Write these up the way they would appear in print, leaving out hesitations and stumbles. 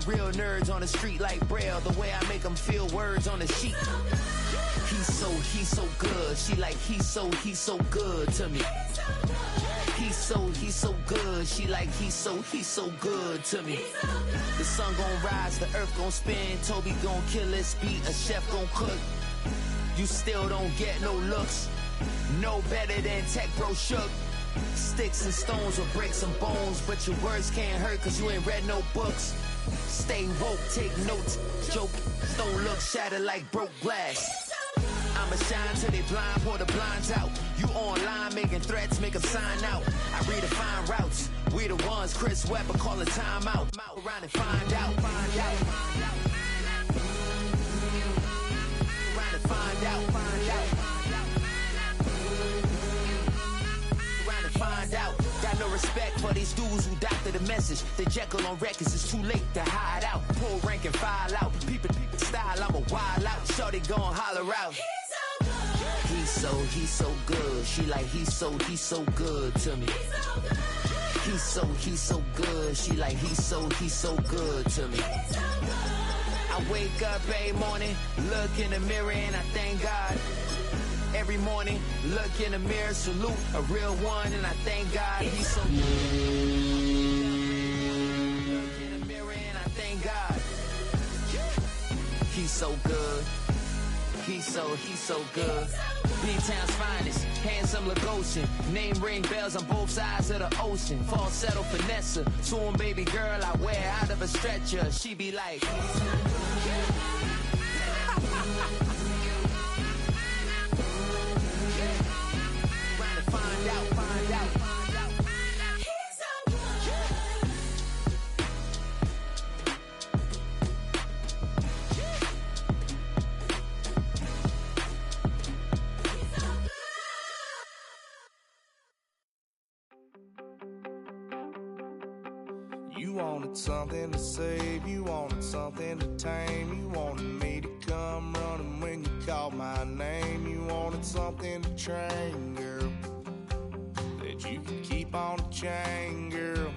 real nerds on the street like Braille. The way I make them feel words on the sheet. He's so good. She like, he's so good to me. He's so good. She like, he's so good to me. The sun gon' rise, the earth gon' spin. Toby gon' kill this beat, a chef gon' cook. You still don't get no looks. No better than Tech Bro Shook. Sticks and stones with bricks and bones, but your words can't hurt cause you ain't read no books. Stay woke, take notes, joke, don't look shattered like broke glass. I'ma shine till they blind, pour the blinds out. You online making threats, make them sign out. I redefine routes, we the ones Chris Webber calling time out. Around and find out, find out. Around and find out, find out. Around and find out. Got no respect for these dudes who doctor the message. The Jekyll on records, it's too late to hide out. Pull rank and file out. People style, I'm a wild out. Shorty gon' holler out. He's so good. She like, he's so good to me. He's so good. She like, he's so good to me. I wake up every morning, look in the mirror and I thank God. Every morning, look in the mirror, salute a real one and I thank God. He's so good. Look in the mirror and I thank God. He's so good. He's so good. B-Town's finest, handsome Lagosian. Name ring bells on both sides of the ocean. Falsetto finesse, soon baby girl I wear out of a stretcher. She be like, trying to find out, find out. You wanted something to save, you wanted something to tame. You wanted me to come running when you called my name. You wanted something to train, girl, that you could keep on the chain, girl.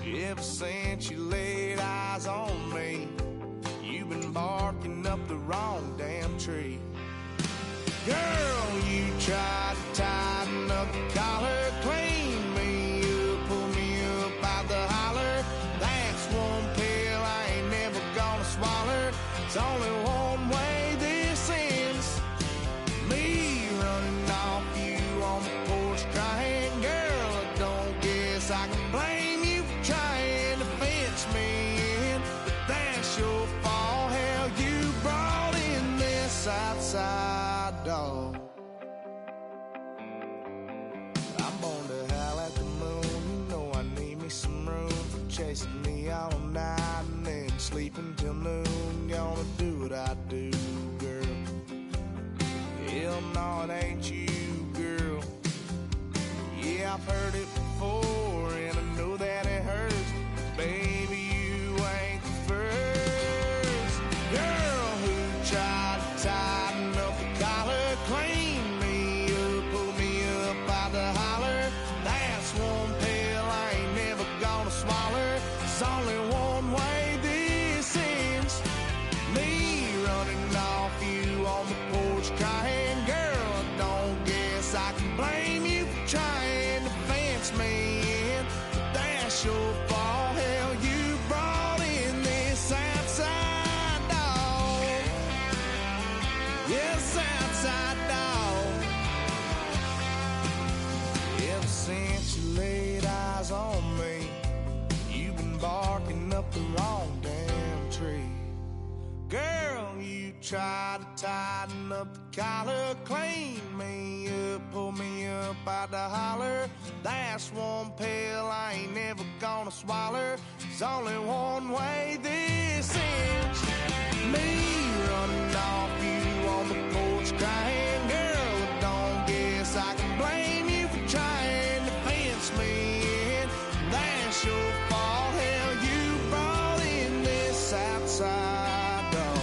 Ever since you laid eyes on me, you've been barking up the wrong damn tree. Girl, you tried to tighten up the collar, clean me up, pull me up out the holler. That's one pill I ain't never gonna swallow. It's only one way this ends. Me running off you on the porch crying. Girl, I don't guess I can blame you for trying to fence me in, but that's your fault. Hell, you brought in this outside dog. I'm born to howl at the moon. You know I need me some room for chasing me all night and then sleeping till noon. Gonna do what I do, girl. Hell no, it ain't you, girl. Yeah, I've heard it before and I know that it hurts, but baby, you ain't the first girl who tried to tighten up the collar, clean me up, pull me up out the holler. That's one pill I ain't never gonna swallow. There's only one way this ends. Me running off you on the porch crying. Girl, I don't guess I can blame you for trying to fence me in, but that's your fault. Hell, you brought in this outside dog. Yes, outside dog. Ever since you laid eyes on me, you've been barking up the wrong damn tree. Girl, you tried to tighten up the collar, clean me up, pull me up out the holler. That's one pill I ain't never gonna swallow. There's only one way this ends. Me running off you on the porch crying. Girl, I don't guess I can blame you for trying to fence me in. That's your fault. Hell, you brought in this outside dog.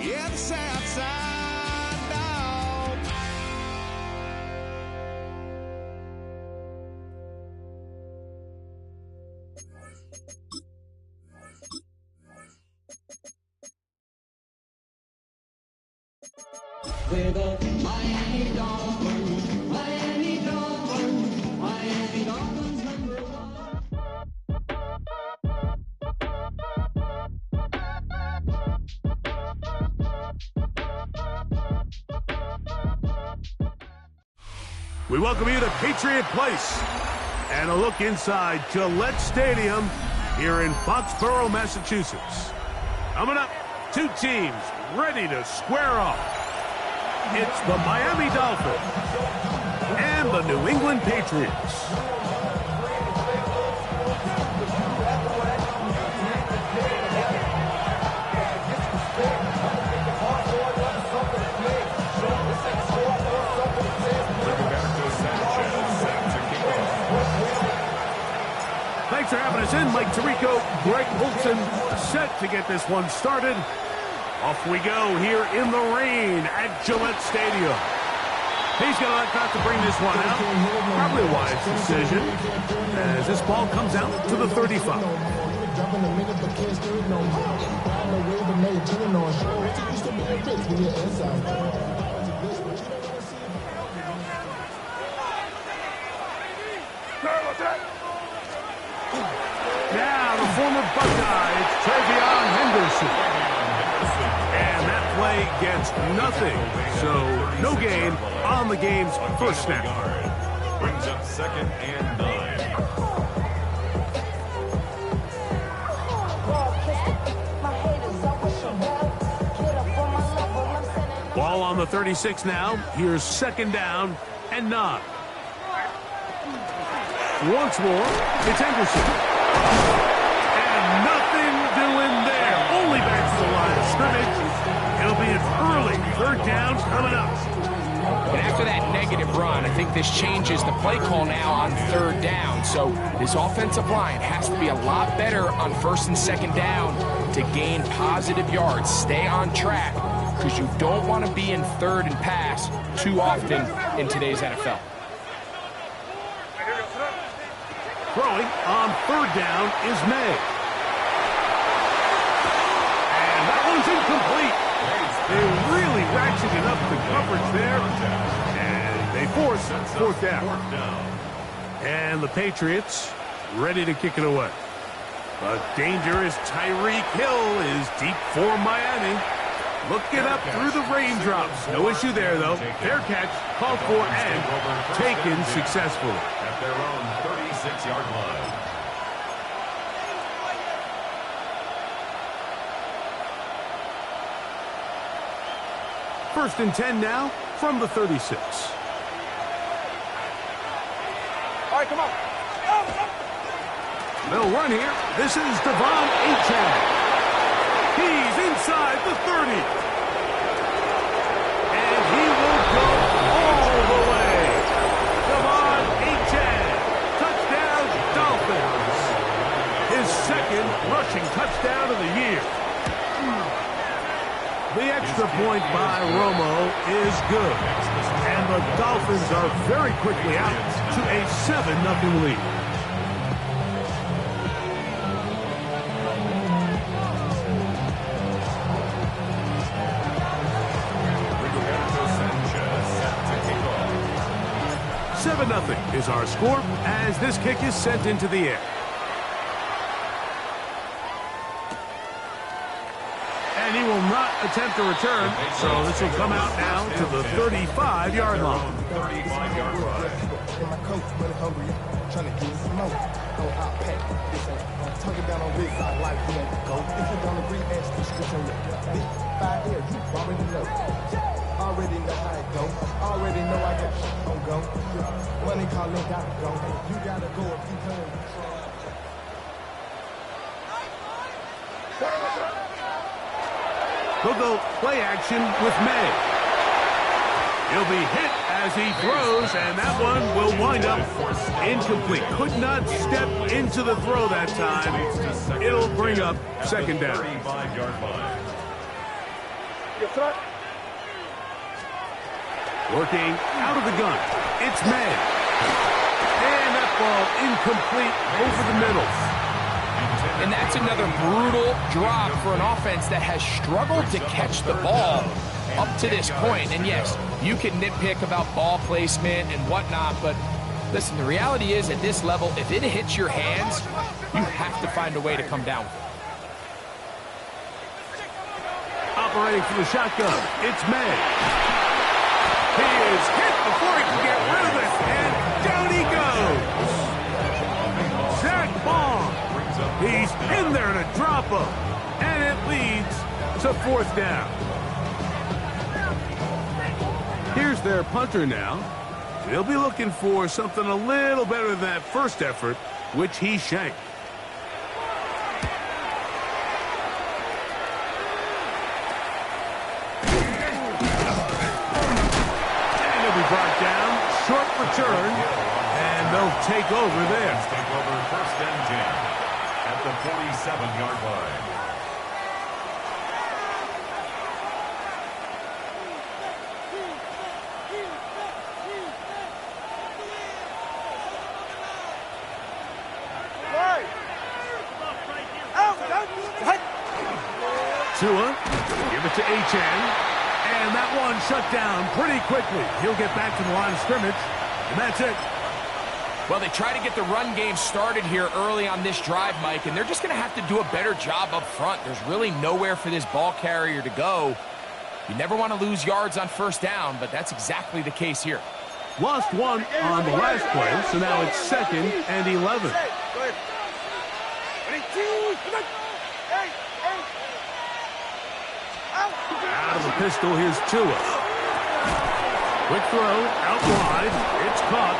Yeah, this outside dog. We're the Miami Dolphins, Miami Dolphins, Miami Dolphins #1. We welcome you to Patriot Place and a look inside Gillette Stadium here in Foxborough, Massachusetts. Coming up, two teams ready to square off. It's the Miami Dolphins and the New England Patriots. Thanks for having us in. Mike Tirico, Greg Olson, set to get this one started. Off we go here in the rain at Gillette Stadium. He's going to let that to bring this one out. Probably a wise decision as this ball comes out to the 35. Now the former Buckeye, it's Travion Henderson. And that play gets nothing. So no gain on the game's first snap. Brings up 2nd and 9. Ball on the 36 now. Here's 2nd down and 9. Once more, it's Henderson. And nothing doing there. Only back to the line of scrimmage. It'll be an early 3rd down coming up. And after that negative run, I think this changes the play call now on 3rd down. So this offensive line has to be a lot better on 1st and 2nd down to gain positive yards. Stay on track because you don't want to be in 3rd and pass too often in today's NFL. Throwing on 3rd down is May. And that one's incomplete. They really ratcheted up the coverage there. And they force 4th down. And the Patriots ready to kick it away. But dangerous Tyreek Hill is deep for Miami. Looking up through the raindrops. No issue there, though. Fair catch, called for, and taken successfully. At their own 36-yard line. First and 10 now from the 36. All right, come on. They'll run here. This is Devon Achane. He's inside the 30. And he will go all the way. Devon Achane. Touchdown, Dolphins. His 2nd rushing touchdown of the year. The extra point by Romo is good. And the Dolphins are very quickly out to a 7-0 lead. Nothing is our score as this kick is sent into the air. And he will not attempt a return, so this will come out now to the 35-yard line. 35-yard line. Talking down on this side like we had to go. If you don't agree, ask the script on your big 5 here. You already know. Already know how it go. Already know I got shit on go. Money calling, gotta go. You gotta go if you can. They'll go play action with May. He'll be hit as he throws, and that one will wind up incomplete. Could not step into the throw that time. It'll bring up 2nd down. 35-yard line. Working out of the gun. It's May. And that ball incomplete over the middle. And that's another brutal drop for an offense that has struggled to catch the ball. up to this point, and yes, you can nitpick about ball placement and whatnot, but listen, the reality is at this level, if it hits your hands, you have to find a way to come down with it. Operating from the shotgun, it's May. He is hit before he can get rid of it, and down he goes. Zach Baum. He's in there to drop him, and it leads to 4th down. Here's their punter now. They'll be looking for something a little better than that first effort, which he shanked. And he'll be brought down. Short return, and they'll take over there. Take over 1st and 10 at the 47-yard line. Tua, give it to H.N. And that one shut down pretty quickly. He'll get back to the line of scrimmage, and that's it. Well, they try to get the run game started here early on this drive, Mike, and they're just going to have to do a better job up front. There's really nowhere for this ball carrier to go. You never want to lose yards on 1st down, but that's exactly the case here. Lost one on the last play, so now it's 2nd and 11. Out of the pistol, here's Tua. Quick throw, out wide. It's caught.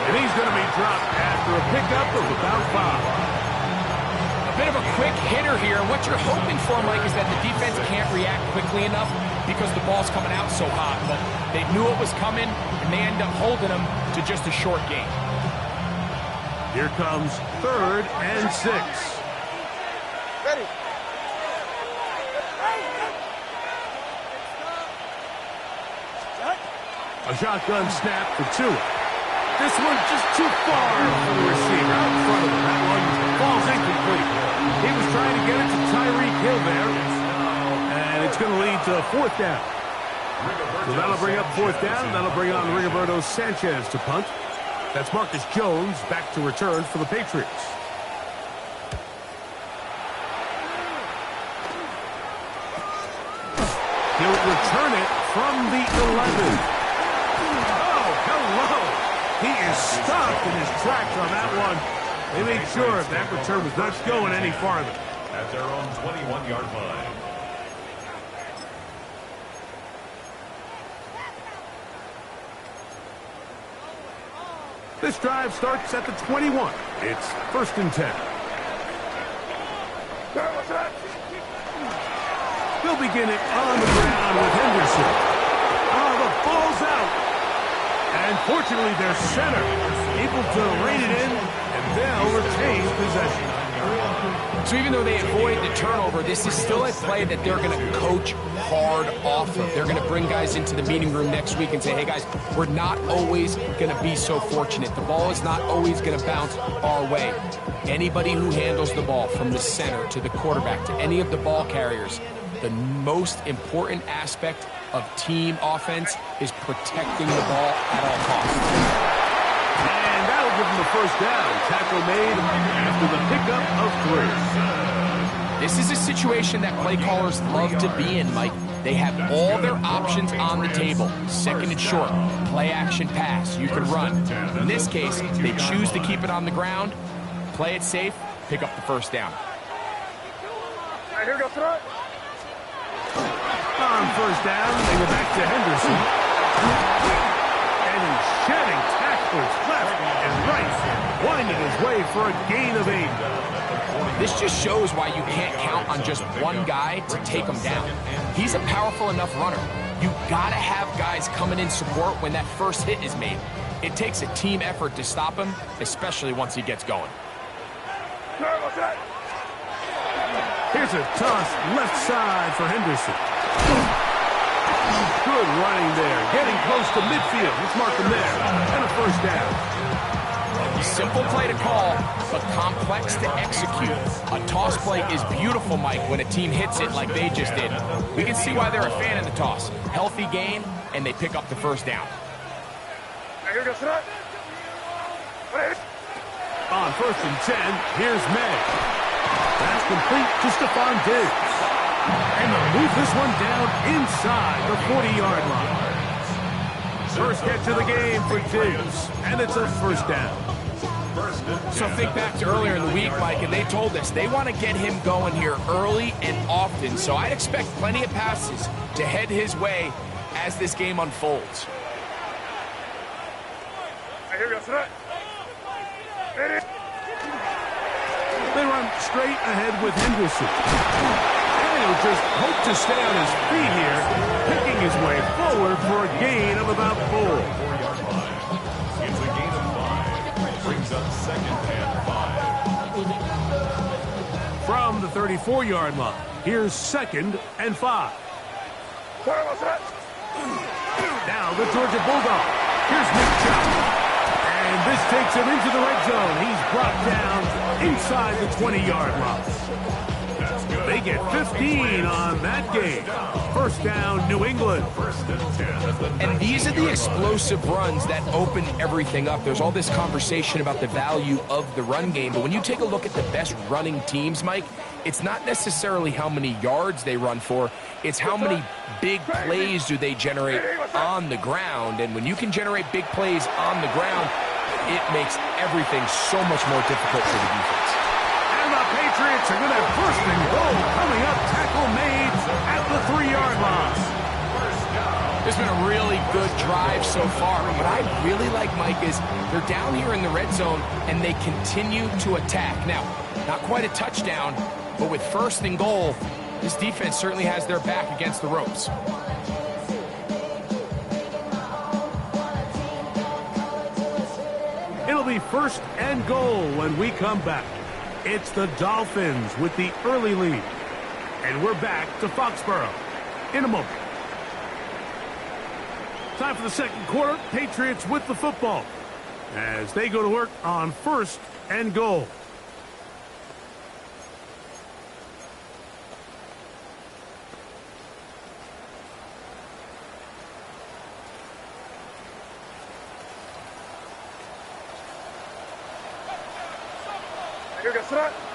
And he's going to be dropped after a pickup of about 5. A bit of a quick hitter here. What you're hoping for, Mike, is that the defense can't react quickly enough because the ball's coming out so hot. But they knew it was coming, and they end up holding them to just a short gain. Here comes 3rd and 6. Ready. A shotgun snap for Tua. This one just too far for the receiver out in front of him. That one falls incomplete. He was trying to get it to Tyreek Hill there. And it's going to lead to 4th down. So that'll bring up 4th down. That'll bring on Rigoberto Sanchez to punt. That's Marcus Jones back to return for the Patriots. He'll return it from the 11. He is stopped in his tracks on that one. They made sure that return was not going any farther. At their own 21-yard line. This drive starts at the 21. It's 1st and 10. They'll begin it on the ground with Henderson. Oh, the ball's out. And fortunately, their center able to rein it in, and they'll retain possession. So even though they avoided the turnover, this is still a play that they're going to coach hard off of. They're going to bring guys into the meeting room next week and say, hey, guys, we're not always going to be so fortunate. The ball is not always going to bounce our way. Anybody who handles the ball from the center to the quarterback to any of the ball carriers, the most important aspect of team offense is protecting the ball at all costs. And that'll give them the 1st down. Tackle made after the pickup of 3. This is a situation that play callers love to be in, Mike. They have all their options on the table. 2nd and short, play action pass, you can run. In this case, they choose to keep it on the ground, play it safe, pick up the 1st down. All right, here we go, throw it. On 1st down, they go back to Henderson. And he's shedding tackles left and right, winding his way for a gain of 8. This just shows why you can't count on just one guy to take him down. He's a powerful enough runner. You gotta have guys coming in support when that first hit is made. It takes a team effort to stop him, especially once he gets going. Here's a toss left side for Henderson. Good running there. Getting close to midfield. Let's mark him there. And a 1st down. simple play to call, but complex to execute. A toss play is beautiful, Mike, when a team hits it like they just did. We can see why they're a fan of the toss. Healthy gain, and they pick up the first down. On 1st and 10, here's May. That's complete to Stephon Diggs. And they'll move this one down inside the 40-yard line. First catch of the game for Diggs, and it's a first down. So think back to earlier in the week, Mike, and they told us they want to get him going here early and often. So I'd expect plenty of passes to head his way as this game unfolds. They run straight ahead with Henderson. And he'll just hope to stay on his feet here, picking his way forward for a gain of about 4. 4-yard line. It's a gain of 5. Brings up 2nd and 5. From the 34-yard line, here's 2nd and 5. Now the Georgia Bulldog. Here's Nick Chubb. And this takes him into the red zone. He's brought down inside the 20-yard line. They get 15 on that game. First down, New England. And these are the explosive runs that open everything up. There's all this conversation about the value of the run game, but when you take a look at the best running teams, Mike, it's not necessarily how many yards they run for, it's how many big plays do they generate on the ground. And when you can generate big plays on the ground, it makes everything so much more difficult for the defense. And the Patriots are going to have 1st and goal coming up. Tackle made at the 3-yard line. There's been a really good drive so far. What I really like, Mike, is they're down here in the red zone, and they continue to attack. Now, not quite a touchdown, but with 1st and goal, this defense certainly has their back against the ropes. It'll be 1st and goal when we come back. It's the Dolphins with the early lead. And we're back to Foxborough in a moment. Time for the second quarter. Patriots with the football as they go to work on 1st and goal.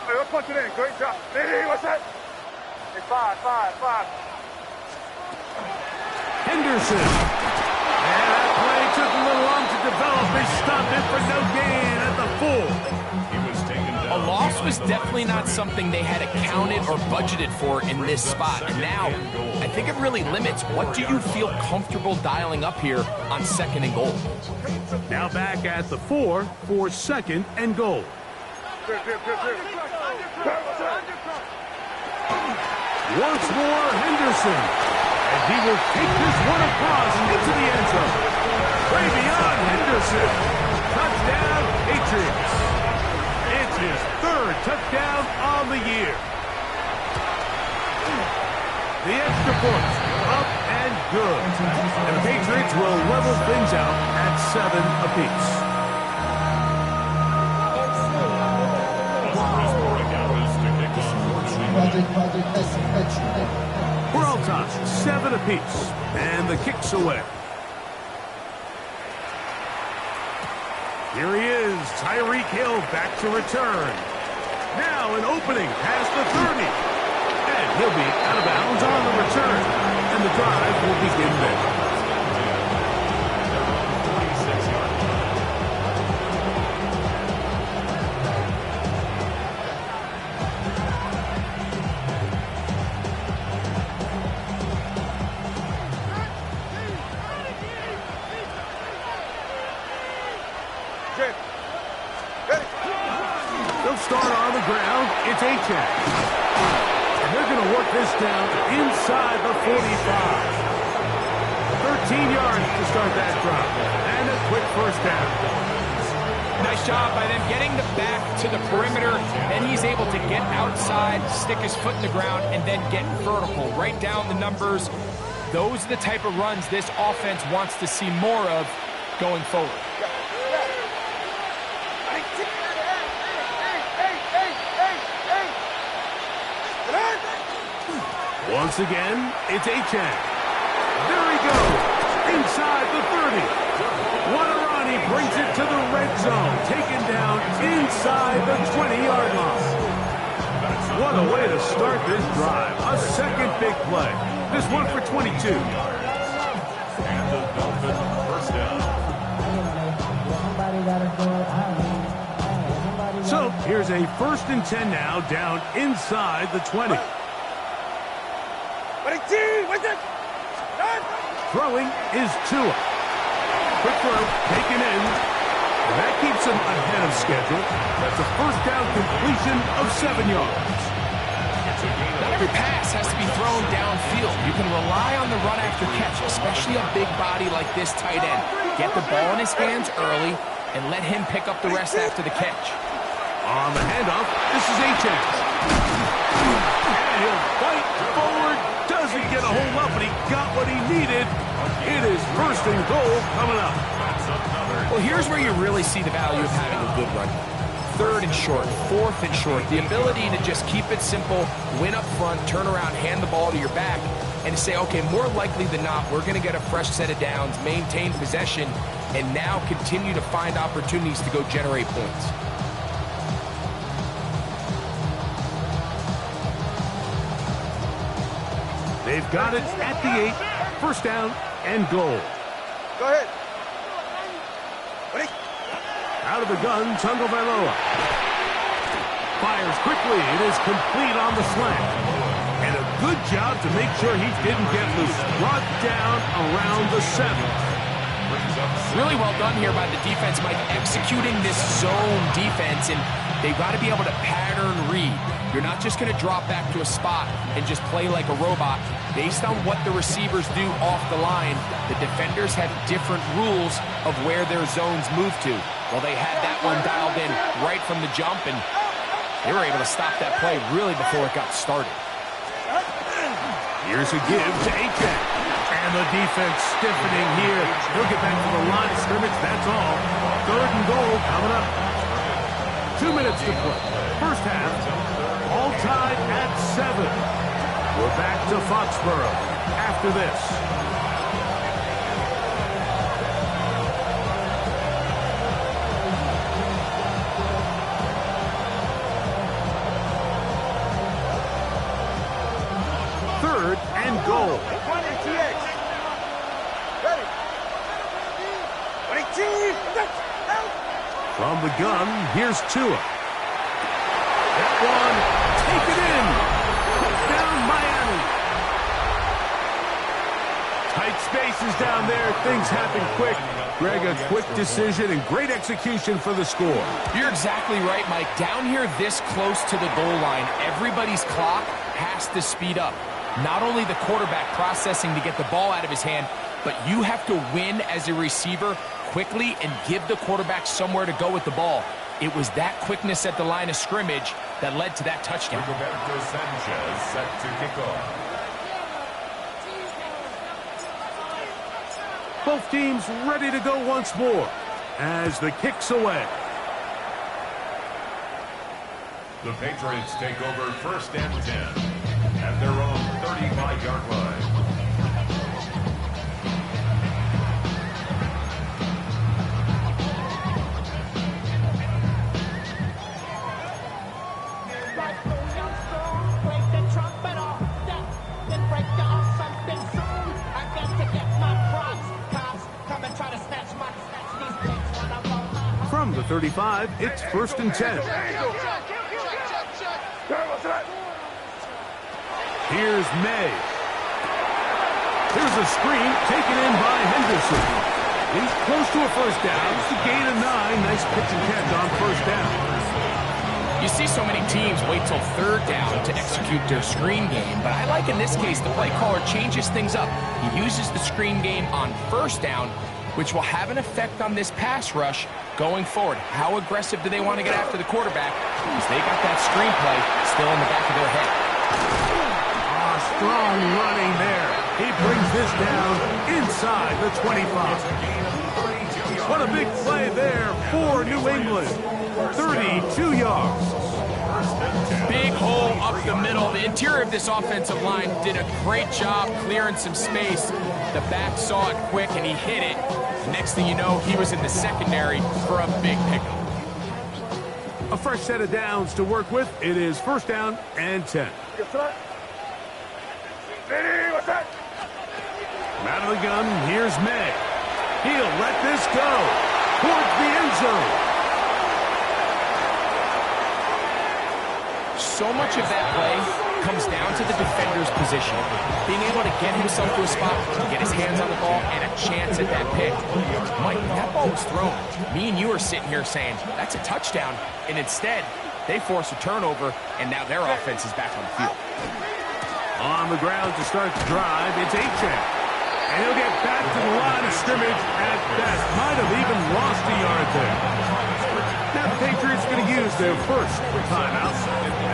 Let's punch it in. Great job. What's that? Hey, 5. Henderson. And that play took a little long to develop. They stopped it for no gain at the 4. He was taken down. A loss was definitely not something they had accounted or budgeted for in this spot. And now, I think it really limits what do you feel comfortable dialing up here on 2nd and goal. Now back at the 4 for 2nd and goal. Once more, Henderson. And he will take this one across into the end zone. Way beyond Henderson. Touchdown, Patriots. It's his 3rd touchdown on the year. The extra points up and good. And the Patriots will level things out at 7 apiece. We're all tied, 7 apiece, and the kick's away. Here he is, Tyreek Hill back to return. Now an opening past the 30. And he'll be out of bounds on the return, and the drive will begin there. They'll start on the ground. It's A-Check. And they're going to work this down inside the 45. 13 yards to start that drive. And a quick first down. Nice job by them getting the back to the perimeter. Then he's able to get outside, stick his foot in the ground, and then get vertical. Right down the numbers. Those are the type of runs this offense wants to see more of going forward. Once again, it's Achane. There he goes, inside the 30. Waterani brings it to the red zone, taken down inside the 20-yard line. What a way to start this drive. A second big play. This one for 22. And the Dolphins first down. So here's a 1st and 10 now, down inside the 20. Throwing is Tua. Quick throw, taken in. And that keeps him ahead of schedule. That's a 1st down completion of 7 yards. Not every pass has to be thrown downfield. You can rely on the run after catch, especially a big body like this tight end. Get the ball in his hands early and let him pick up the rest after the catch. On the handoff, this is Achane. And he'll fight forward. Doesn't get a hold up, but he got what he needed. It is 1st and goal coming up. Well, here's where you really see the value of having a good run. 3rd and short, 4th and short. The ability to just keep it simple, win up front, turn around, hand the ball to your back, and to say, okay, more likely than not, we're going to get a fresh set of downs, maintain possession, and now continue to find opportunities to go generate points. They've got it at the 8. 1st down and goal. Go ahead. Out of the gun, Tagovailoa. Fires quickly. It is complete on the slant. And a good job to make sure he didn't get loose. Brought down around the 7. Really well done here by the defense, Mike, executing this zone defense, and they've got to be able to pattern read. You're not just going to drop back to a spot and just play like a robot. Based on what the receivers do off the line, the defenders have different rules of where their zones move to. Well, they had that one dialed in right from the jump, and they were able to stop that play really before it got started. Here's a give to Achane. And the defense stiffening here. He'll get back to the line of scrimmage, that's all. 3rd and goal coming up. 2 minutes to play. 1st half, all tied at 7. We're back to Foxborough after this. Third and goal. From the gun, here's Tua. That one, take it in. Down Miami. Tight spaces down there. Things happen quick. Greg, a quick decision and great execution for the score. You're exactly right, Mike. Down here this close to the goal line, everybody's clock has to speed up. Not only the quarterback processing to get the ball out of his hand, but you have to win as a receiver quickly and give the quarterback somewhere to go with the ball. It was that quickness at the line of scrimmage that led to that touchdown. Roberto Sanchez set to kick off. Both teams ready to go once more as the kick's away. The Patriots take over 1st and 10 at their own 35-yard line. From the 35, it's 1st and 10. Here's May. Here's a screen taken in by Henderson. He's close to a 1st down. It's a gain of 9. Nice pitch and catch on 1st down. You see so many teams wait till 3rd down to execute their screen game, but I like in this case the play caller changes things up. He uses the screen game on 1st down, which will have an effect on this pass rush going forward. How aggressive do they want to get after the quarterback? Because they got that screen play still in the back of their head. Strong running there. He brings this down inside the 25. What a big play there for New England. 32 yards. Big hole up the middle. The interior of this offensive line did a great job clearing some space. The back saw it quick, and he hit it. Next thing you know, he was in the secondary for a big pickup. A fresh set of downs to work with. It is first down and 10. From out of the gun, here's May. He'll let this go towards the end zone. So much of that play comes down to the defender's position. Being able to get himself to a spot, get his hands on the ball, and a chance at that pick. Mike, that ball was thrown. Me and you are sitting here saying, that's a touchdown. And instead, they force a turnover, and now their offense is back on the field. On the ground to start the drive, it's Achan. And he'll get back to the line of scrimmage at best. Might have even lost a yard there. Now the Patriots are going to use their first timeout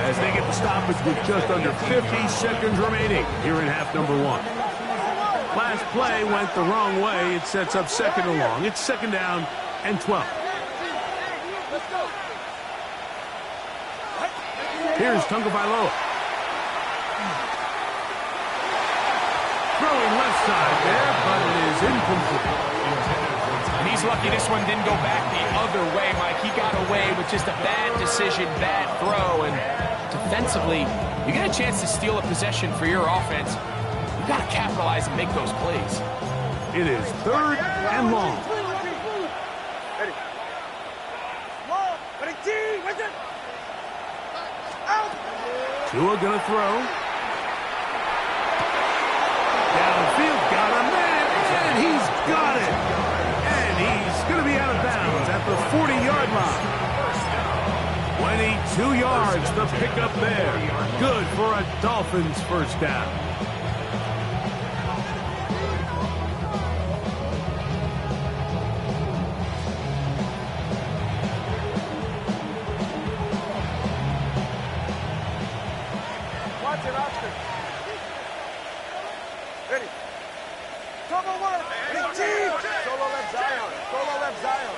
as they get the stoppage with just under 50 seconds remaining here in half number 1. Last play went the wrong way. It sets up second and long. It's second down and 12. Here's Tagovailoa. Throwing left side there, but it is incomplete. And he's lucky this one didn't go back the other way, Mike. He got away with just a bad decision, bad throw, and defensively, you get a chance to steal a possession for your offense. You got to capitalize and make those plays. It is third and long. Ready. Ready, T, what's it? Out. Tua gonna throw. Downfield, got a man, and he's got it. And he's gonna be out of bounds at the 40-yard line. 22 yards, the pickup there. Good for a Dolphins first down. Watch it, Oscar. Ready. Double work. Ready, T. Solo left Zion. Solo left Zion.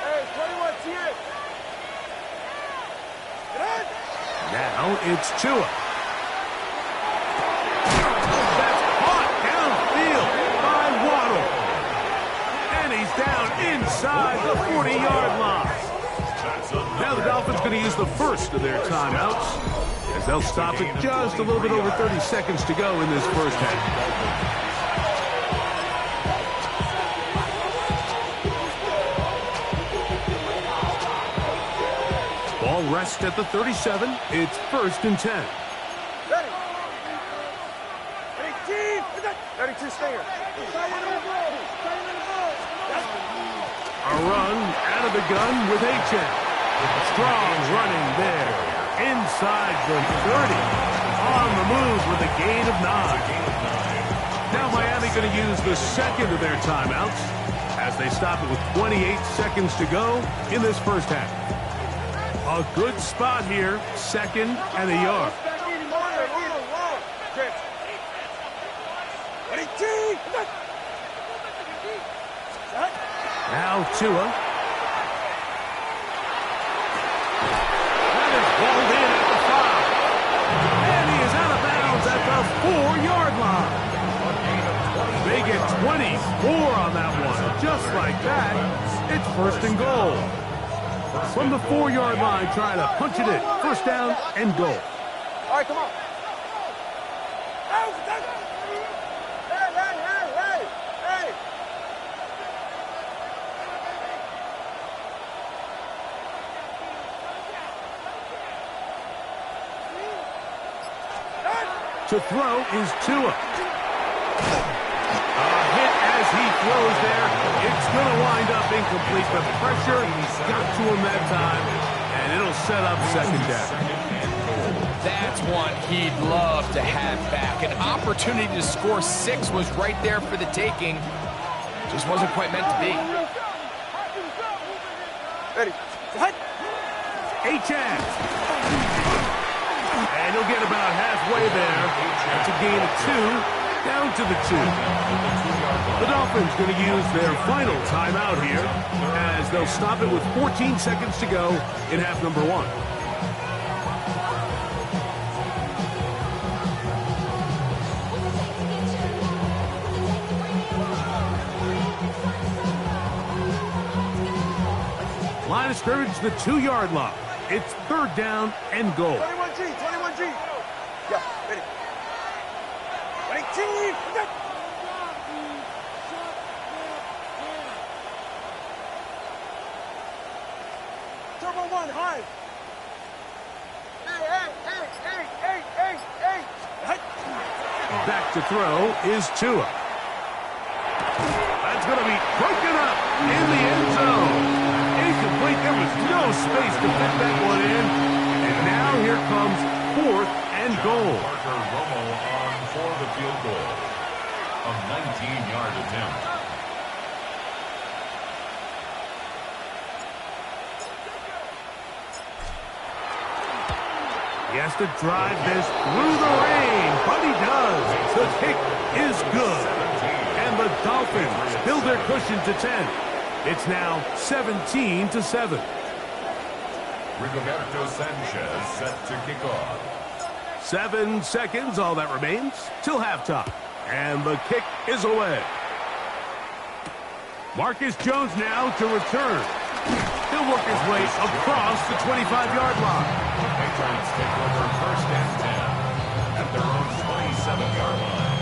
Hey, 21 T. Now it's Tua. That's caught downfield by Waddle. And he's down inside the 40-yard line. Now the Dolphins going to use the first of their timeouts as they'll stop it just a little bit over 30 seconds to go in this first half. Ball rests at the 37. It's first and 10. Ready. Ready, T. Ready, T, stinger. A run out of the gun with Achan. Strong running there. Inside the 30. On the move with a gain of 9. Now Miami going to use the second of their timeouts as they stop it with 28 seconds to go in this first half. A good spot here. Second and a yard. Ready, T. Now Tua. That is balled in at the 5. And he is out of bounds at the 4-yard line. They get 24 on that one. Just like that, it's first and goal. From the 4-yard line, trying to punch it in. First down and goal. All right, come on. Hey. To throw is Tua. A hit as he throws there. It's going to wind up incomplete, but pressure got to him that time, and it'll set up second down. That's one he'd love to have back. An opportunity to score 6 was right there for the taking. Just wasn't quite meant to be. Ready. Achan. And he'll get about halfway there. That's a gain of 2. down to the 2. The Dolphins going to use their final timeout here as they'll stop it with 14 seconds to go in half number 1. Line of scrimmage, the 2-yard line. It's 3rd down and goal. 21G, 21G. Yeah, ready. 20G. Turbo 1, high. Hey. Back to throw is Tua. That's going to be broken up in the end zone. Incomplete. There was no space to fit that one in. And now here comes 4th and goal. Parker Romo on for the field goal. A 19-yard attempt. He has to drive this through the rain, but he does. The kick is good. And the Dolphins build their cushion to 10. It's now 17-7. Rigoberto Sanchez set to kick off. 7 seconds, all that remains, till halftime. And the kick is away. Marcus Jones now to return. He'll work his way across the 25-yard line. The Patriots take over 1st and 10 at their own 27-yard line.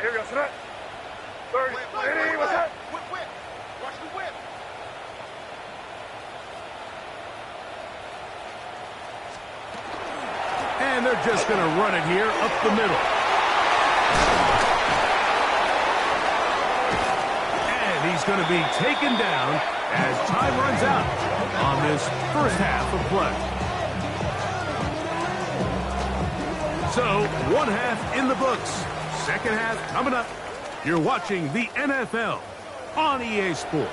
Here we go, sit up. 30. What's that? Whip. Watch the whip. And they're just going to run it here up the middle. And he's going to be taken down as time runs out on this first half of play. So, 1 half in the books. Second half coming up. You're watching the NFL on EA Sports.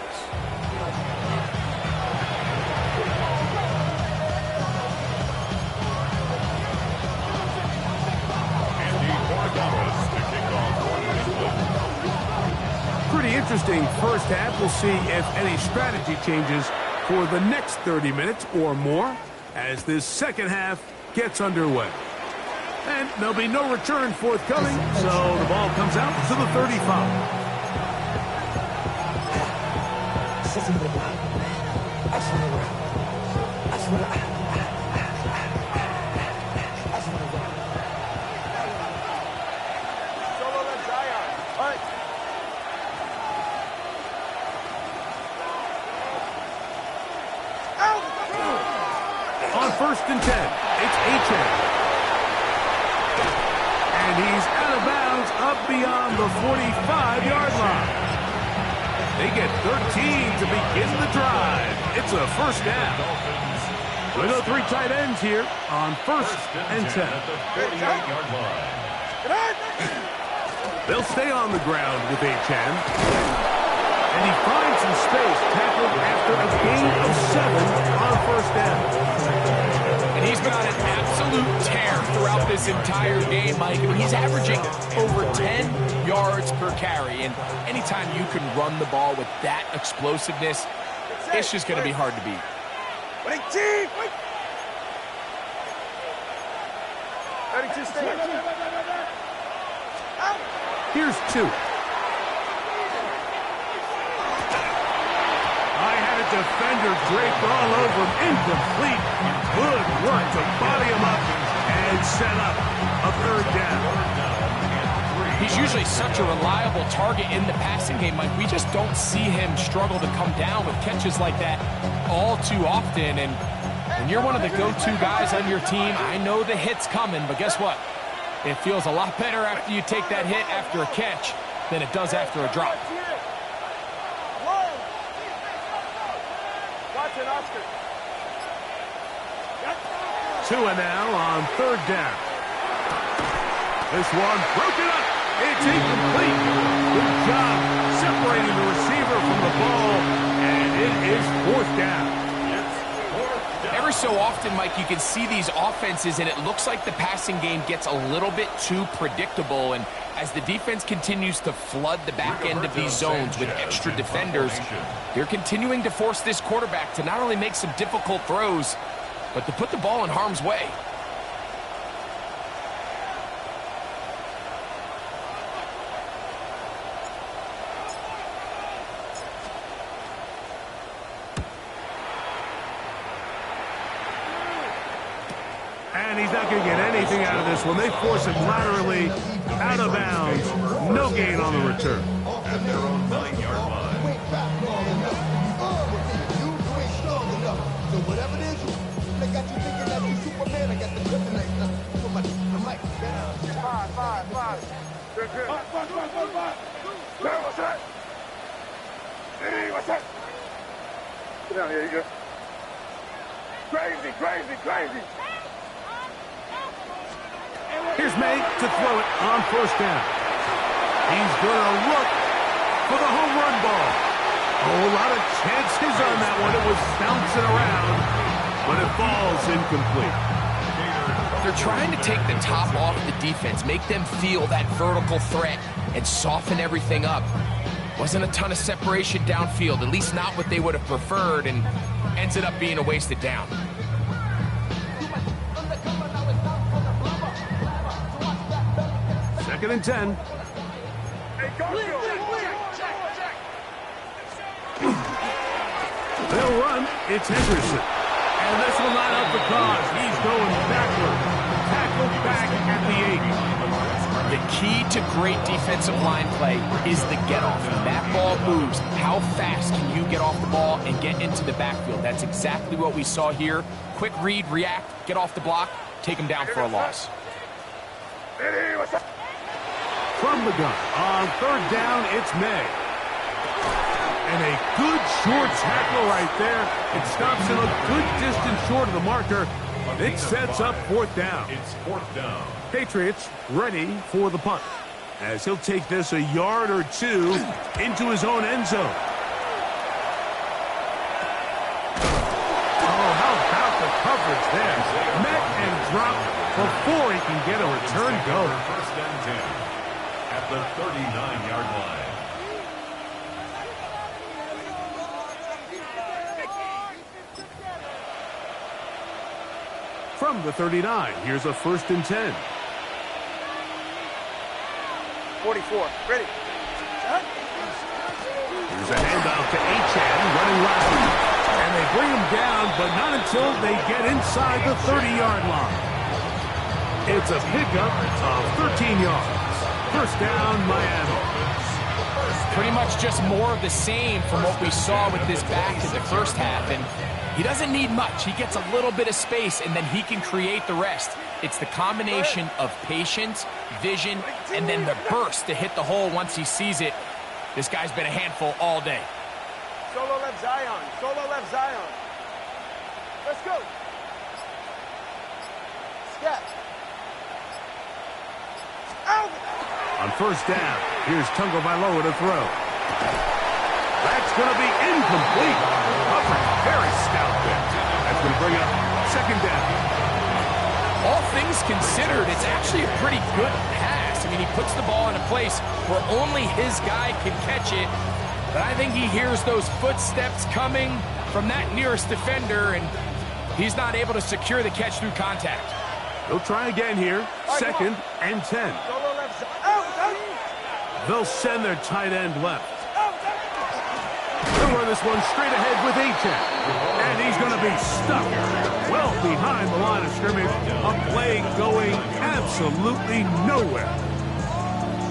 Pretty interesting first half. We'll see if any strategy changes for the next 30 minutes or more as this second half gets underway. And there'll be no return forthcoming, so the ball comes out to the 35. Solo left Zion. All right. On 1st and 10, it's Achane. And he's out of bounds up beyond the 45-yard line. They get 13 to begin the drive. It's a first down. We go 3 tight ends here on 1st and 10. At the 48-yard line. They'll stay on the ground with Achane. And he finds some space tackled after a gain of 7 on 1st down. And he's been on an absolute tear throughout this entire game, Mike. I mean, he's averaging over 10 yards per carry. And anytime you can run the ball with that explosiveness, it's just going to be hard to beat. 32 stay. Here's 2. Defender draped all over him. Incomplete. Good work to body him up and set up a 3rd down. He's usually such a reliable target in the passing game, Mike. We just don't see him struggle to come down with catches like that all too often. And when you're one of the go-to guys on your team, I know the hit's coming, but guess what? It feels a lot better after you take that hit after a catch than it does after a drop. Oscar. Tua now on 3rd down. This one broken up It's incomplete. Good job separating the receiver from the ball, and it is 4th down. Every so often, Mike, you can see these offenses, and it looks like the passing game gets a little bit too predictable. And as the defense continues to flood the back end of these zones with extra defenders, they're continuing to force this quarterback to not only make some difficult throws, but to put the ball in harm's way. And he's not going to get anything out of this one. They force him laterally out of bounds. No gain on the return. At their own 9-yard line. So whatever it is, they got you thinking that you Superman. I got the kryptonite. The mic. Five. Good. What's that? Hey, what's that? Sit down here, you go. Crazy. Here's May to throw it on 1st down. He's going to look for the home run ball. A whole lot of chances on that one. It was bouncing around, but it falls incomplete. They're trying to take the top off the defense, make them feel that vertical threat, and soften everything up. Wasn't a ton of separation downfield, at least not what they would have preferred, and ends up being a wasted down. Second and 10. Hey, Garfield. They'll run. It's Henderson. And this will not help the cause. He's going backward. Tackled back at the 8. The key to great defensive line play is the get-off. When that ball moves, how fast can you get off the ball and get into the backfield? That's exactly what we saw here. Quick read, react, get off the block, take him down for a loss. Hey, what's that? From the gun. On 3rd down, it's May. And a good short tackle right there. It stops him a good distance short of the marker. It sets up 4th down. It's 4th down. Patriots ready for the punt, as he'll take this a yard or two into his own end zone. Oh, how about the coverage there? Met and dropped before he can get a return go. 1st and 10 at the 39-yard line. From the 39, here's a 1st and 10. 44. Ready. Here's a handoff to H.N. running left. And they bring him down, but not until they get inside the 30-yard line. It's a pickup of 13 yards. 1st down, Miami. Pretty much just more of the same from what we saw with this back in the first half. And he doesn't need much. He gets a little bit of space, and then he can create the rest. It's the combination of patience, vision, and then the burst to hit the hole once he sees it. This guy's been a handful all day. Solo left Zion. Let's go. Step. Out. On 1st down, here's Tagovailoa to throw. That's going to be incomplete. Coverage very stout there. That's going to bring up 2nd down. All things considered, it's actually a pretty good pass. I mean, he puts the ball in a place where only his guy can catch it. But I think he hears those footsteps coming from that nearest defender, and he's not able to secure the catch through contact. They'll try again here. 2nd and 10. They'll send their tight end left. They'll run this one straight ahead with H.N. And he's going to be stuck well behind the line of scrimmage. A play going absolutely nowhere.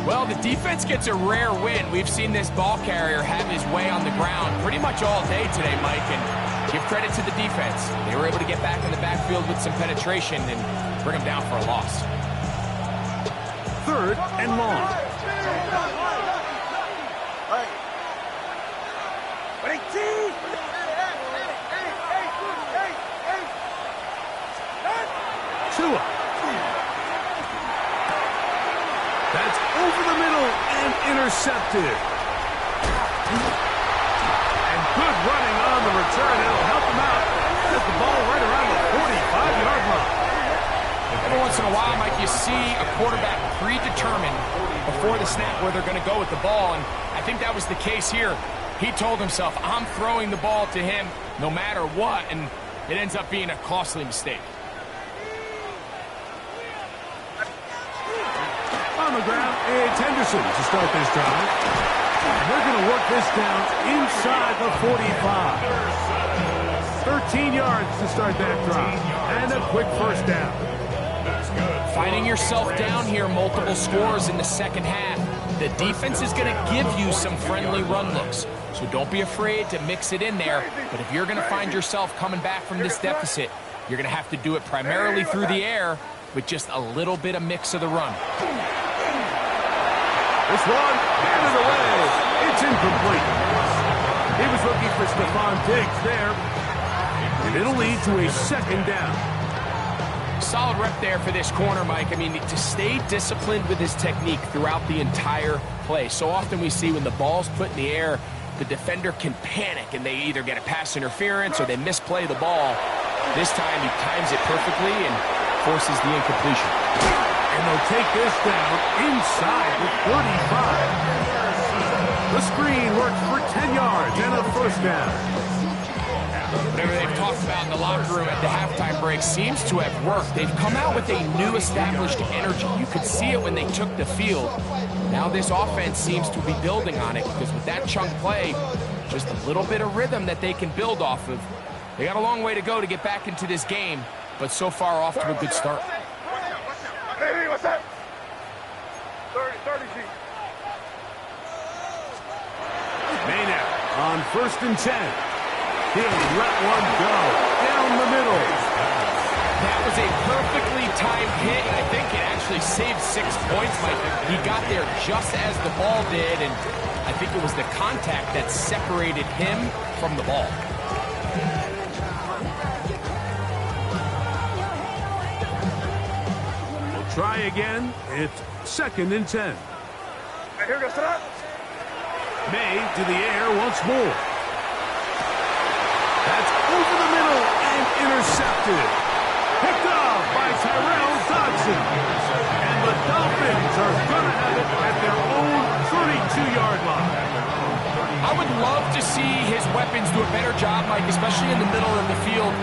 Well, the defense gets a rare win. We've seen this ball carrier have his way on the ground pretty much all day today, Mike, and give credit to the defense. They were able to get back in the backfield with some penetration and bring him down for a loss. 3rd and long. Tua. That's over the middle and intercepted. And good running on the return. It'll help him out. Get the ball right around the 45-yard line. Every once in a while, Mike, you see a quarterback predetermined before the snap where they're going to go with the ball, and I think that was the case here. He told himself, I'm throwing the ball to him no matter what, and it ends up being a costly mistake. On the ground, it's Henderson to start this drive. And they're going to work this down inside the 45. 13 yards to start that drive. And a quick first down. Finding yourself down here multiple scores in the second half, the defense is going to give you some friendly run looks. So don't be afraid to mix it in there. But if you're going to find yourself coming back from this deficit, you're going to have to do it primarily through the air with just a little bit of mix of the run. This one, handed away. It's incomplete. He was looking for Stephon Diggs there. And it'll lead to a second down. Solid rep there for this corner, Mike. I mean, to stay disciplined with his technique throughout the entire play. So often we see when the ball's put in the air, the defender can panic and they either get a pass interference or they misplay the ball. This time he times it perfectly and forces the incompletion. And they'll take this down inside the 35. The screen works for 10 yards and a first down. Whatever they've talked about in the locker room at the halftime break seems to have worked. They've come out with a new established energy. You could see it when they took the field. Now this offense seems to be building on it because with that chunk play, just a little bit of rhythm that they can build off of. They got a long way to go to get back into this game, but so far off to a good start. Hey, what's that? 30 G. Maynard on 1st and 10. He'll let one go down the middle. That was a perfectly timed hit, and I think it actually saved 6 points, Mike. He got there just as the ball did, and I think it was the contact that separated him from the ball. We'll try again. It's 2nd and 10. Hey, here goes that. May to the air once more. That's over the middle and intercepted. Picked off by Tyrell Dodson. And the Dolphins are going to have it at their own 32-yard line. I would love to see his weapons do a better job, Mike, especially in the middle of the field,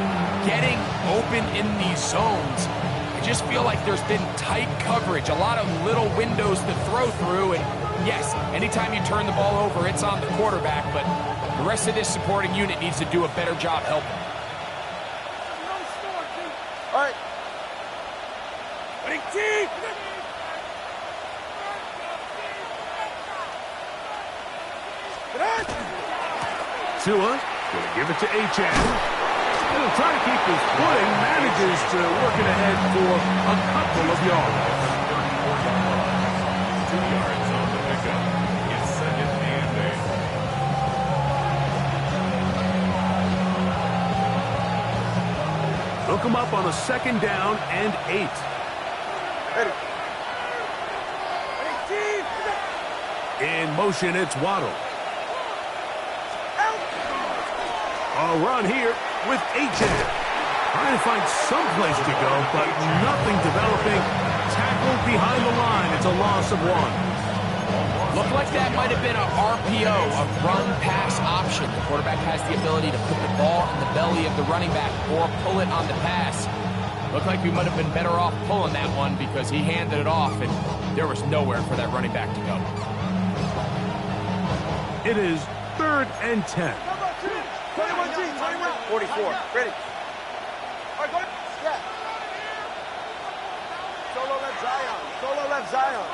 getting open in these zones. I just feel like there's been tight coverage, a lot of little windows to throw through, and yes, anytime you turn the ball over, it's on the quarterback, but the rest of this supporting unit needs to do a better job helping. All right. Tua going to give it to Achane. He'll try to keep his footing, manages to work it ahead for a couple of yards. 2 yards on the pickup. It's 2nd and 8. Look him up on a 2nd down and 8. In motion, it's Waddle. A run here with Achane. Trying to find some place to go, but nothing developing. Tackled behind the line. It's a loss of 1. Looked like that might have been a RPO, a run-pass option. The quarterback has the ability to put the ball in the belly of the running back or pull it on the pass. Looked like we might have been better off pulling that one because he handed it off, and there was nowhere for that running back to go. It is 3rd and 10. 44. Ready. All right, go ahead. Yeah. Solo left Zion. Solo left Zion.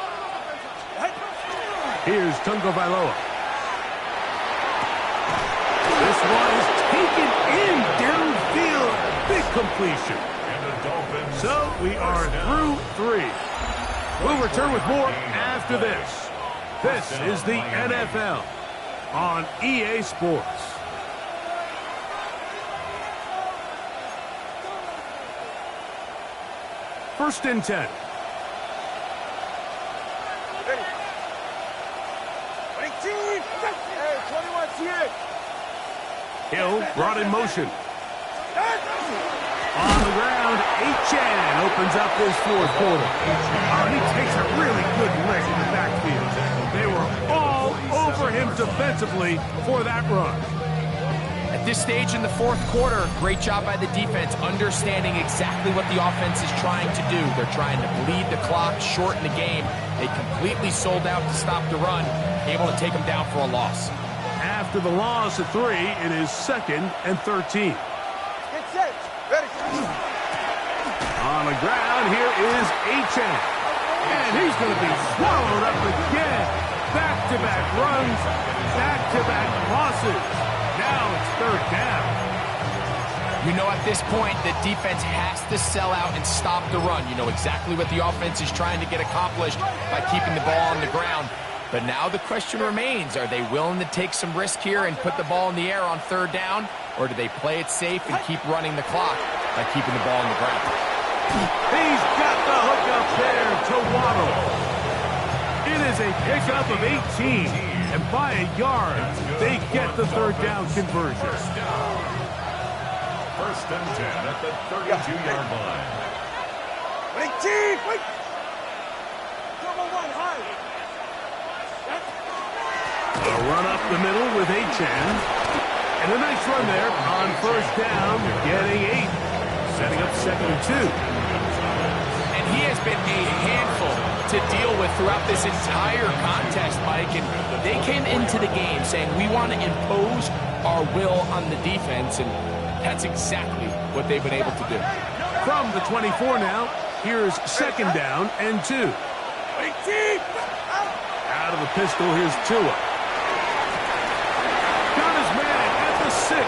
Here's Tungo Vailoa. This one is taken in downfield. Big completion. And the Dolphins. So we are through 3. We'll return with more after this. This is the NFL on EA Sports. First and 10. Hill brought in motion. On the ground, Achan opens up this fourth quarter. Oh, he takes a really good lick in the backfield. They were all over him defensively for that run. At this stage in the fourth quarter, great job by the defense, understanding exactly what the offense is trying to do. They're trying to bleed the clock, shorten the game. They completely sold out to stop the run, able to take them down for a loss. After the loss of 3, it is 2nd and 13. Get set. Ready. On the ground, here is Achan. And he's going to be swallowed up again. Back-to-back runs, back-to-back losses. Now it's 3rd down. You know, at this point, the defense has to sell out and stop the run. You know exactly what the offense is trying to get accomplished by keeping the ball on the ground. But now the question remains, are they willing to take some risk here and put the ball in the air on 3rd down? Or do they play it safe and keep running the clock by keeping the ball on the ground? He's got the hook up there to Waddle. It is a pickup of 18. And by a yard, they get the 3rd down conversion. 1st and 10 at the 32-yard line. Wait, team. Wait. Number 1, high. A run up the middle with Achan. And a nice run there on 1st down, getting 8. Setting up 2nd and 2. And he has been a handful to deal with throughout this entire contest, Mike. And they came into the game saying, we want to impose our will on the defense. And that's exactly what they've been able to do. From the 24 now, here's 2nd down and 2. Out of the pistol, here's Tua. Got his man at the 6.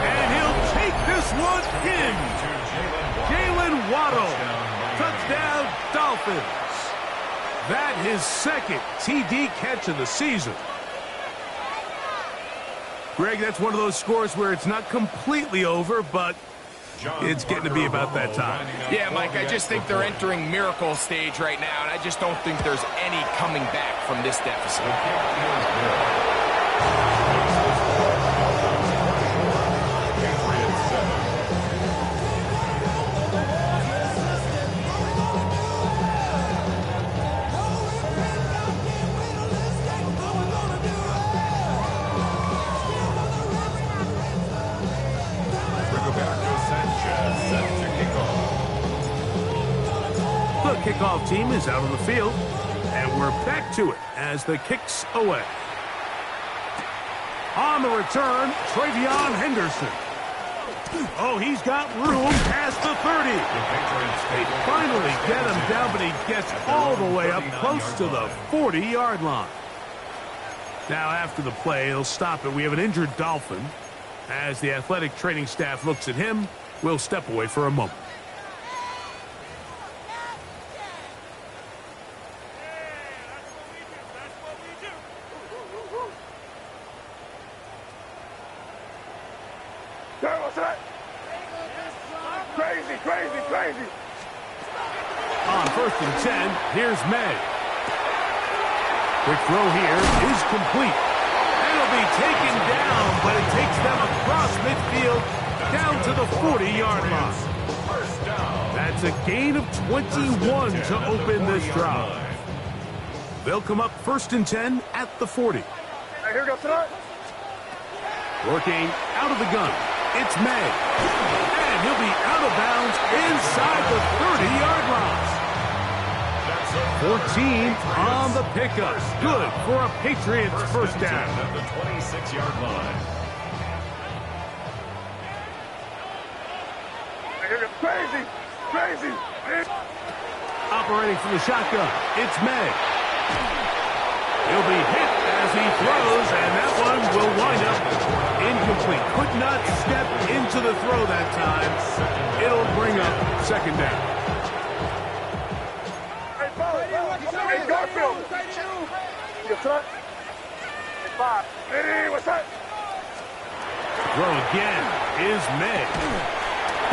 And he'll take this one in. Jalen Waddle. Touchdown, Dolphins. That his 2nd TD catch of the season. Greg, that's one of those scores where it's not completely over, but it's getting to be about that time. Yeah, Mike, I just think they're entering miracle stage right now, and I just don't think there's any coming back from this deficit. Kickoff team is out on the field, and we're back to it as the kick's away. On the return, Travion Henderson. Oh, he's got room past the 30. They finally get him down, but he gets all the way up close to the 40-yard line. Now, after the play, he'll stop it. We have an injured Dolphin. As the athletic training staff looks at him, we'll step away for a moment. Crazy. On 1st and 10, here's May. Quick throw here is complete. It'll be taken down, but it takes them across midfield down to the 40-yard line. That's a gain of 21 to open this drive. They'll come up 1st and 10 at the 40. Hey, here we go, tonight. Working out of the gun, it's May. And he'll be out of bounds inside the 30-yard line. 14 on the pickup. Good for a Patriots 1st down. At the 26-yard line. Hey, here we go. Crazy. Operating from the shotgun, it's May. He'll be hit as he throws, and that one will wind up incomplete. Could not step into the throw that time. It'll bring up 2nd down. Hey, Garfield. Yes, sir. Hey, Bob. Hey, what's that? Throw again is May.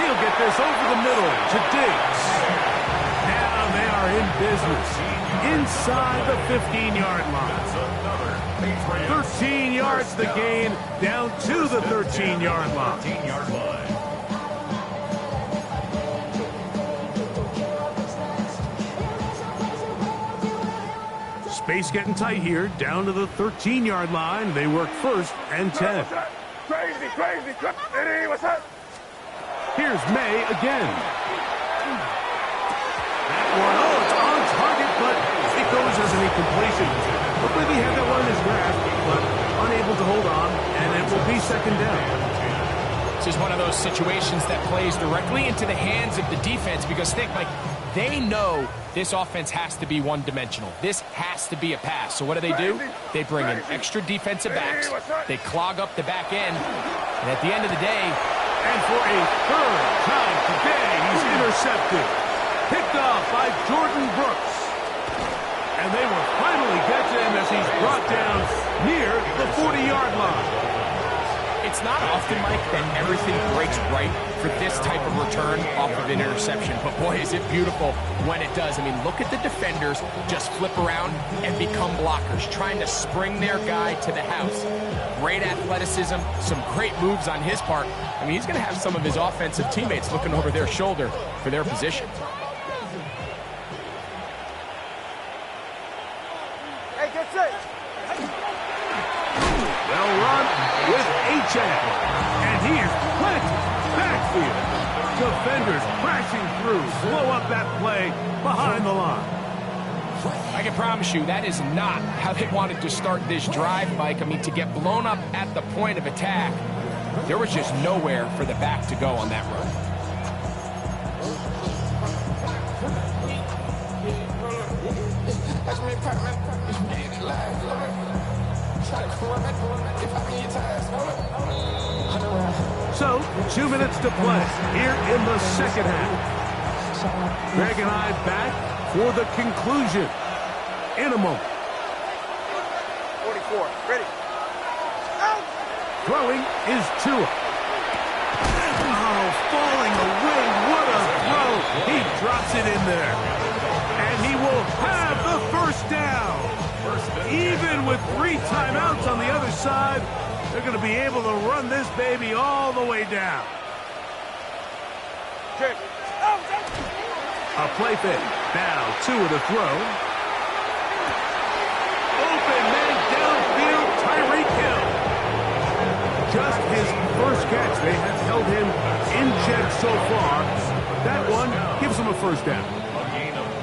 He'll get this over the middle to Diggs. Now they are in business inside the 15-yard line. 13 yards the gain, down to the 13-yard line. Space getting tight here, down to the 13-yard line. They work first and 10. Crazy, crazy. Eddie, what's up? Here's May again. That one, oh, it's on target, but it goes as an incompletion. Hopefully he had that one in his grasp, but unable to hold on, and it will be second down. This is one of those situations that plays directly into the hands of the defense because think, like, they know this offense has to be one-dimensional. This has to be a pass. So what do? They bring in extra defensive backs. They clog up the back end. And at the end of the day, and for a third time today, he's intercepted. Picked off by Jordan Brooks. And they will finally get to him as he's brought down near the 40-yard line. It's not often, Mike, that everything breaks right for this type of return off of an interception. But boy, is it beautiful when it does. I mean, look at the defenders just flip around and become blockers, trying to spring their guy to the house. Great athleticism, some great moves on his part. I mean, he's going to have some of his offensive teammates looking over their shoulder for their position. Hey, get set. Well run with H.A. And he is planted backfield. Defenders crashing through, slow up that play behind the line. I can promise you that is not how they wanted to start this drive, Mike. I mean, to get blown up at the point of attack, there was just nowhere for the back to go on that run. So, 2 minutes to play here in the second half. Greg and I back for the conclusion in a moment. 44, ready. Throwing is Tua. Oh, falling away. What a throw. He drops it in there. And he will have the first down. Even with 3 timeouts on the other side, they're going to be able to run this baby all the way down. A play fake. Now, Tua to throw. Open man downfield, Tyreek Hill. Just his first catch. They have held him in check so far. That one gives him a first down.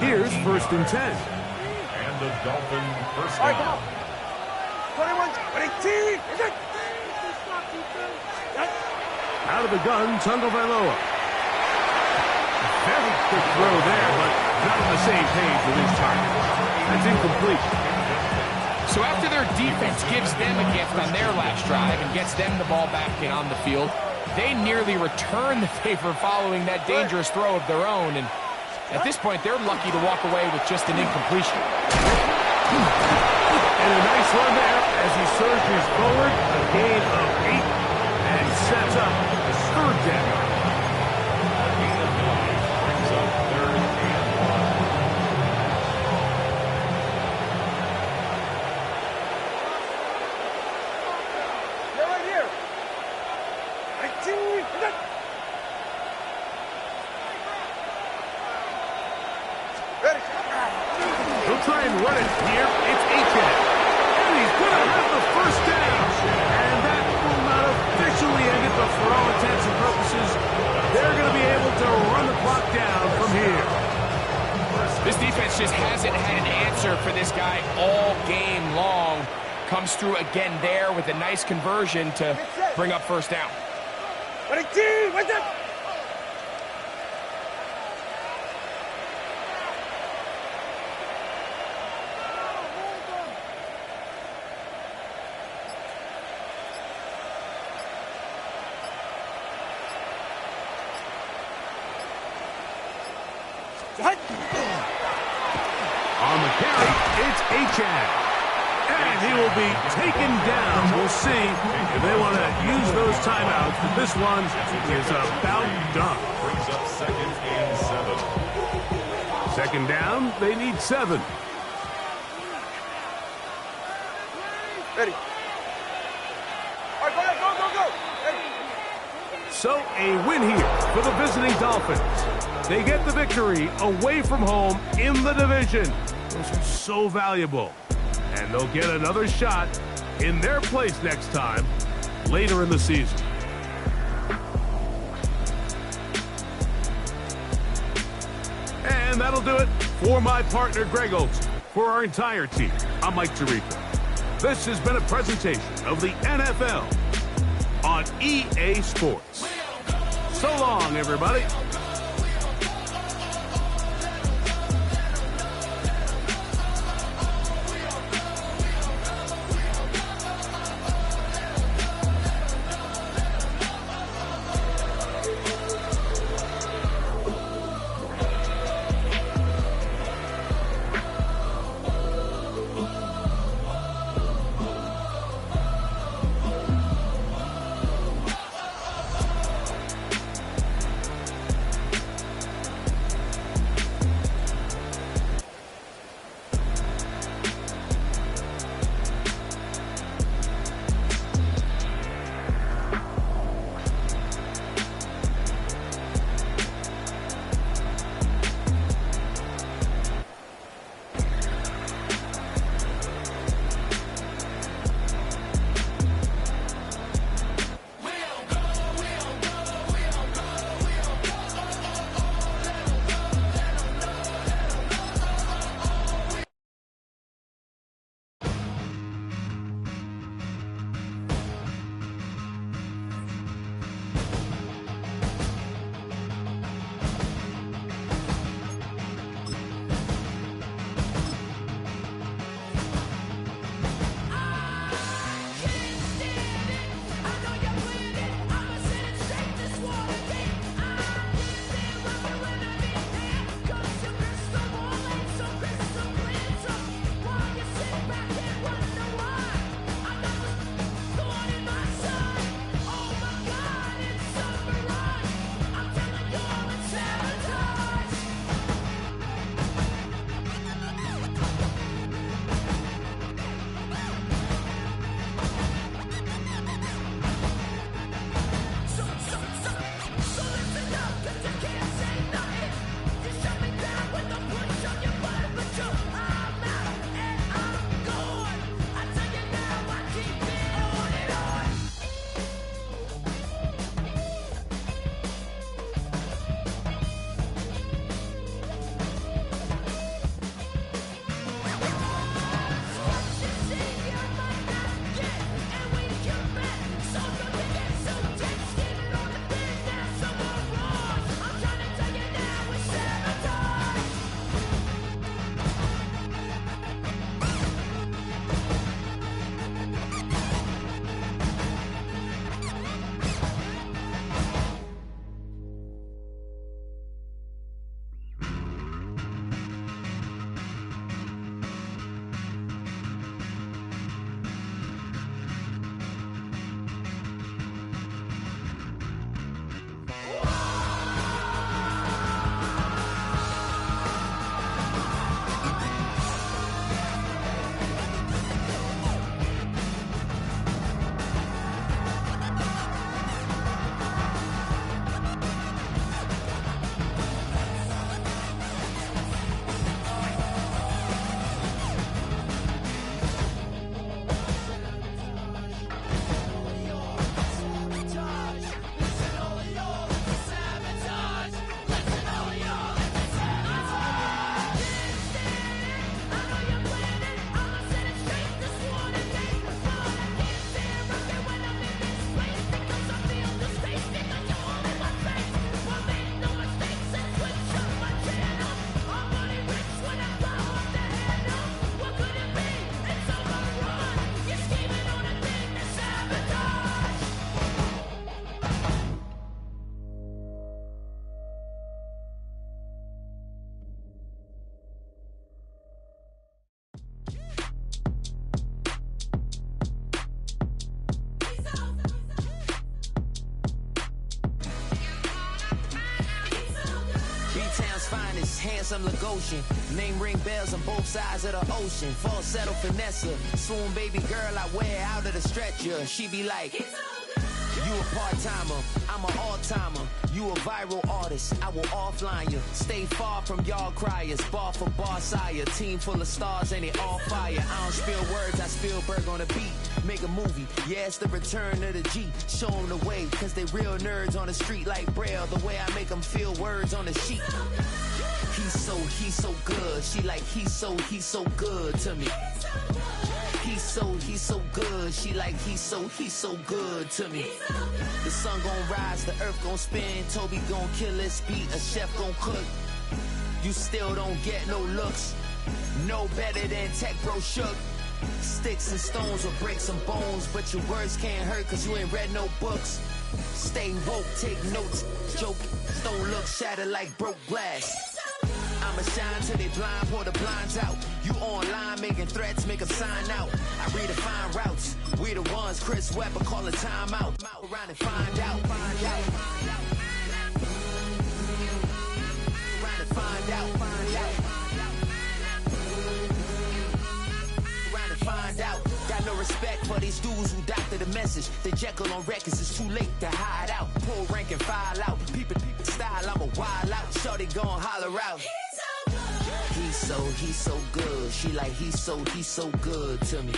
Here's first and 10. And the Dolphin first All right, down. come on. 21, 22. Out of the gun, Tagovailoa. Very quick throw there, but not on the same page with his target. That's incomplete. So after their defense gives them a gift on their last drive and gets them the ball back in on the field, they nearly return the favor following that dangerous throw of their own. And at this point, they're lucky to walk away with just an incompletion. And a nice run there as he surges forward, a gain of 8, and sets up third down. Brings up third and 1. They're right here. 19. Ready. He'll try and run it here. It's H.A. And he's going to have the first down. And that will not officially end it, but for all intents and purposes, they're going to be able to run the clock down from here. This defense just hasn't had an answer for this guy all game long. Comes through again there with a nice conversion to bring up first down. 22. What's that? On the carry, it's H.A. And he will be taken down. We'll see if they want to use those timeouts, but this one is about done. Brings up second and 7. Second down, they need 7. Ready. All right, go ahead, go. Ready. So a win here for the visiting Dolphins. They get the victory away from home in the division. Those are so valuable. And they'll get another shot in their place next time later in the season. And that'll do it for my partner, Greg Olson. For our entire team, I'm Mike Tirico. This has been a presentation of the NFL on EA Sports. So long, everybody. finest, handsome Lagosian. Name ring bells on both sides of the ocean. Falsetto finesse, swoon baby girl I wear out of the stretcher. She be like, you a part-timer, I'm an all-timer. You a viral artist, I will offline you. Stay far from y'all criers, bar for bar sire. Team full of stars and it all fire. I don't spill words, I Spielberg on the beat. Make a movie, yeah, it's the return of the G. Show them the way, cause they real nerds on the street like Braille. The way I make them feel words on the sheet. He's so good. She like, he's so good to me. He's so good. She like, he's so good to me. The sun gon' rise, the earth gon' spin. Toby gon' kill this beat, a chef gon' cook. You still don't get no looks. No better than Tech Bro Shook. Sticks and stones will break some bones, but your words can't hurt cause you ain't read no books. Stay woke, take notes, joke. Don't look shattered like broke glass. I'ma shine till they blind, pour the blinds out. You online making threats, make them sign out. I redefine routes. We the ones Chris Webber call a timeout. Around and find out. Around and find out. Around and find out. Got no respect for these dudes who doctor the message. They Jekyll on records, it's too late to hide out. Pull rank and file out. People style, I'm a wild out. Shorty gon' holler out. He's so good. She like, he's so good to me.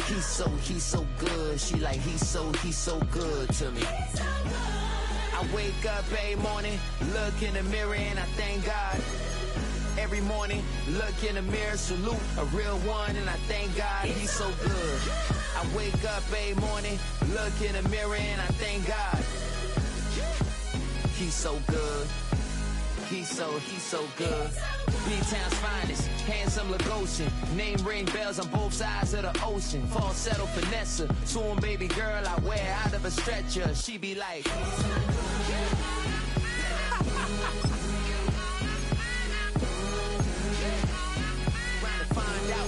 He's so good. She like, he's so good to me. I wake up every morning, look in the mirror and I thank God. Every morning, look in the mirror, salute a real one and I thank God he's so good. I wake up every morning, look in the mirror and I thank God. He's so good. He's so good. B-Town's finest, handsome Lagosian. Name ring bells on both sides of the ocean. Falsetto finesse, swoon baby girl I wear out of a stretcher. She be like, find out.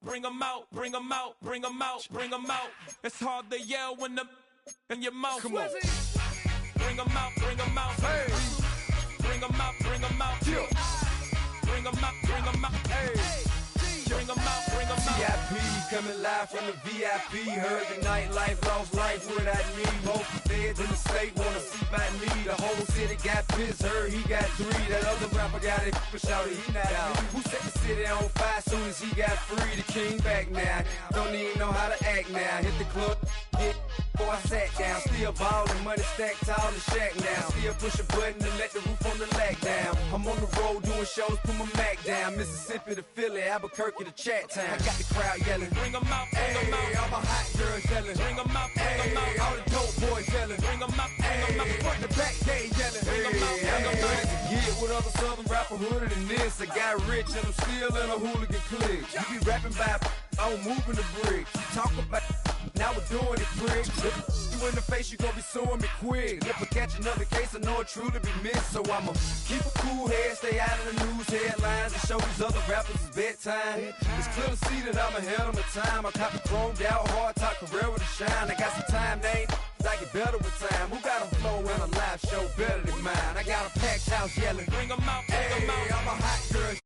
Bring 'em out, bring 'em out, bring 'em out, bring 'em out. It's hard to yell when the in your mouth. Come on. Bring 'em out, bring 'em out. Hey. Bring 'em out, bring 'em out. Yeah. Bring 'em out, bring 'em out. Hey. Bring 'em out, bring 'em out. VIP coming live from the VIP. Heard the nightlife, lost life without me. Both feds in the state wanna see by me. The whole city got pissed, heard he got 3. That other rapper got it, but shouted he not out. Who set the city on fire soon as he got free? The king back now, don't even know how to act now. Hit the club, hit before I sat down. Still ballin', money stacked tall in shack now. Still push a button to let the roof on the lag down. I'm on the road doing shows, put my Mac down. Mississippi to Philly, Albuquerque to Chat Town. I got the crowd yelling, bring 'em out, bring 'em out. All my hot girls yelling, bring 'em out, bring 'em out. All the dope boys yelling, bring 'em out, bring 'em out. Front the back gate yelling, bring 'em out, bring 'em out. Get with other southern rapper hooded than this. I got rich and I'm still in a hooligan clique. You be rapping by, I'm moving the bricks. You talk about, now we're doing it, prick. You in the face, you gon' be suing me quick. If I catch another case, I know it truly be missed. So I'ma keep a cool head, stay out of the news headlines, and show these other rappers it's bedtime. It's clear to see that I'm ahead of my time. I caught the chromed out, hard talk career with a shine. I got some time, name. I get better with time. Who got a flow and a live show better than mine? I got a packed house yelling, bring 'em out, bring 'em out. I'm a hot girl.